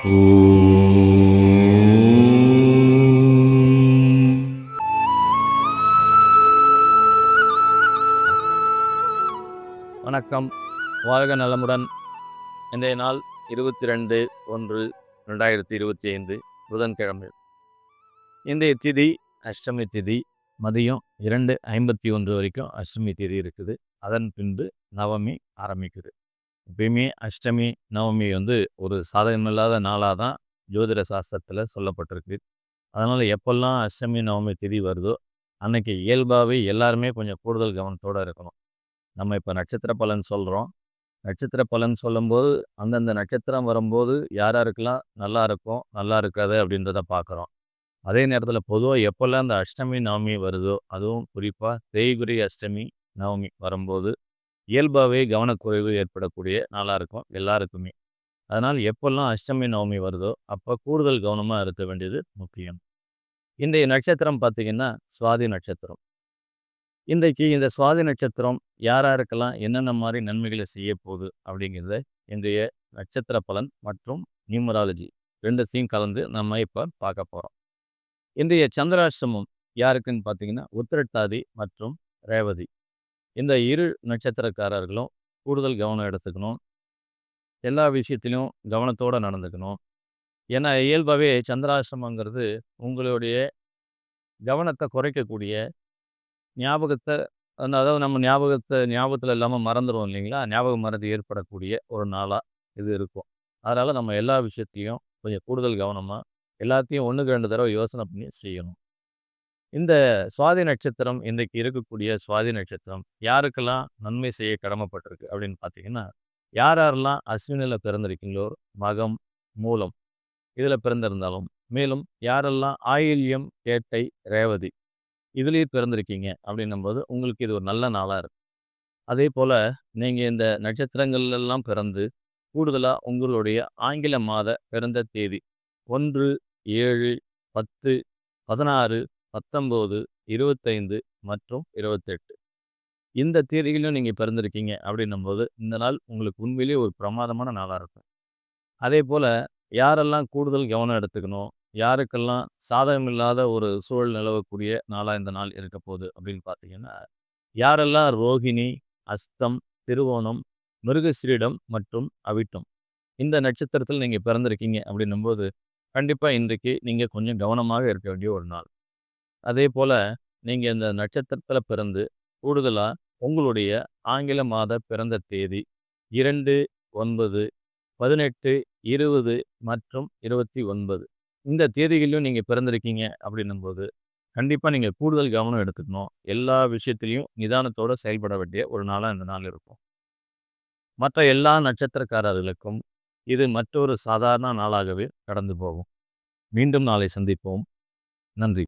வணக்கம். வாழ்க நலமுடன். இன்றைய நாள் 22/1/2025 புதன்கிழமை. இன்றைய திதி அஷ்டமி திதி. மதியம் 2:51 வரைக்கும் அஷ்டமி திதி இருக்குது. அதன் பின்பு நவமி ஆரம்பிக்குது. எப்பயுமே அஷ்டமி நவமி ஒரு சாதகமில்லாத நாளாக தான் ஜோதிட சாஸ்திரத்தில் சொல்லப்பட்டிருக்கு. அதனால் எப்பெல்லாம் அஷ்டமி நவமி திதி வருதோ அன்னைக்கு இயல்பாகவே எல்லாருமே கொஞ்சம் கூடுதல் கவனத்தோடு இருக்கணும். நம்ம இப்போ நட்சத்திர பலன் சொல்கிறோம். நட்சத்திர பலன் சொல்லும்போது அந்தந்த நட்சத்திரம் வரும்போது யாராருக்கெல்லாம் நல்லா இருக்கும், நல்லா இருக்காது அப்படின்றத பார்க்குறோம். அதே நேரத்தில் பொதுவாக எப்போல்லாம் அந்த அஷ்டமி நவமி வருதோ, அதுவும் குறிப்பாக தேய்பிறை அஷ்டமி நவமி வரும்போது இயல்பாகவே கவனக்குறைவு ஏற்படக்கூடிய நாளாக இருக்கும் எல்லாருக்குமே. அதனால் எப்போல்லாம் அஷ்டமி நவமி வருதோ அப்போ கூடுதல் கவனமாக இருக்க வேண்டியது முக்கியம். இன்றைய நட்சத்திரம் பார்த்திங்கன்னா சுவாதி நட்சத்திரம். இன்றைக்கு இந்த சுவாதி நட்சத்திரம் யாராருக்கெல்லாம் என்னென்ன மாதிரி நன்மைகளை செய்ய போகுது அப்படிங்கிறத இன்றைய நட்சத்திர பலன் மற்றும் நியூமராலஜி ரெண்டுத்தையும் கலந்து நம்ம இப்போ பார்க்க போகிறோம். இன்றைய சந்திராஷ்டமம் யாருக்குன்னு பார்த்தீங்கன்னா உத்திரட்டாதி மற்றும் ரேவதி. இந்த இரு நட்சத்திரக்காரர்களும் கூடுதல் கவனம் எடுத்துக்கணும். எல்லா விஷயத்திலும் கவனத்தோடு நடந்துக்கணும். ஏன்னா இயல்பாகவே சந்திராஷ்டமங்கிறது உங்களுடைய கவனத்தை குறைக்கக்கூடிய ஞாபகத்தை அதாவது நம்ம ஞாபகத்தில் இல்லாமல் மறந்துடுவோம் இல்லைங்களா? ஞாபக மறதி ஏற்படக்கூடிய ஒரு நாளாக இது இருக்கும். அதனால் நம்ம எல்லா விஷயத்தையும் கொஞ்சம் கூடுதல் கவனமாக எல்லாத்தையும் 1க்கு 2 தடவை யோசனை பண்ணி செய்யணும். இந்த சுவாதி நட்சத்திரம் இன்றைக்கு இருக்கக்கூடிய சுவாதி நட்சத்திரம் யாருக்கெல்லாம் நன்மை செய்ய கடமைப்பட்டிருக்கு அப்படின்னு பார்த்தீங்கன்னா, யாரெல்லாம் அஸ்வினியில் பிறந்திருக்கீங்களோ, மகம், மூலம் இதில் பிறந்திருந்தாலும், மேலும் யாரெல்லாம் ஆயில்யம், கேட்டை, ரேவதி இதுலேயே பிறந்திருக்கீங்க அப்படின்னும்போது உங்களுக்கு இது ஒரு நல்ல நாளாக இருக்கும். அதே போல் நீங்கள் இந்த நட்சத்திரங்கள்லாம் பிறந்து கூடுதலாக உங்களுடைய ஆங்கில மாத பிறந்த தேதி 1, 7, 10, 16, 19, 25 மற்றும் 28 இந்த தேதிகளிலும் நீங்கள் பிறந்திருக்கீங்க அப்படின்னும்போது இந்த நாள் உங்களுக்கு உண்மையிலேயே ஒரு பிரமாதமான நாளாக இருக்கும். அதே போல் யாரெல்லாம் கூடுதல் கவனம் எடுத்துக்கணும், யாருக்கெல்லாம் சாதகமில்லாத ஒரு சூழல் நிலவக்கூடிய நாளாக இந்த நாள் இருக்க போகுது அப்படின்னு பார்த்தீங்கன்னா, யாரெல்லாம் ரோகிணி, அஸ்தம், திருவோணம், மிருகசீரிடம் மற்றும் அவிட்டம் இந்த நட்சத்திரத்தில் நீங்கள் பிறந்திருக்கீங்க அப்படின்னும்போது கண்டிப்பாக இன்றைக்கு நீங்கள் கொஞ்சம் கவனமாக இருக்க வேண்டிய ஒரு நாள். அதே போல் நீங்கள் இந்த நட்சத்திரத்தில் பிறந்து கூடுதலாக உங்களுடைய ஆங்கில மாத பிறந்த தேதி 2, 9, 18, 20 மற்றும் 29 இந்த தேதிகளிலும் நீங்கள் பிறந்திருக்கீங்க அப்படின்னும்போது கண்டிப்பாக நீங்கள் கூடுதல் கவனம் எடுத்துக்கணும். எல்லா விஷயத்திலையும் நிதானத்தோடு செயல்பட வேண்டிய ஒரு நாளாக இந்த நாள் இருக்கும். மற்ற எல்லா நட்சத்திரக்காரர்களுக்கும் இது மற்றொரு சாதாரண நாளாகவே கடந்து போகும். மீண்டும் நாளை சந்திப்போம். நன்றி.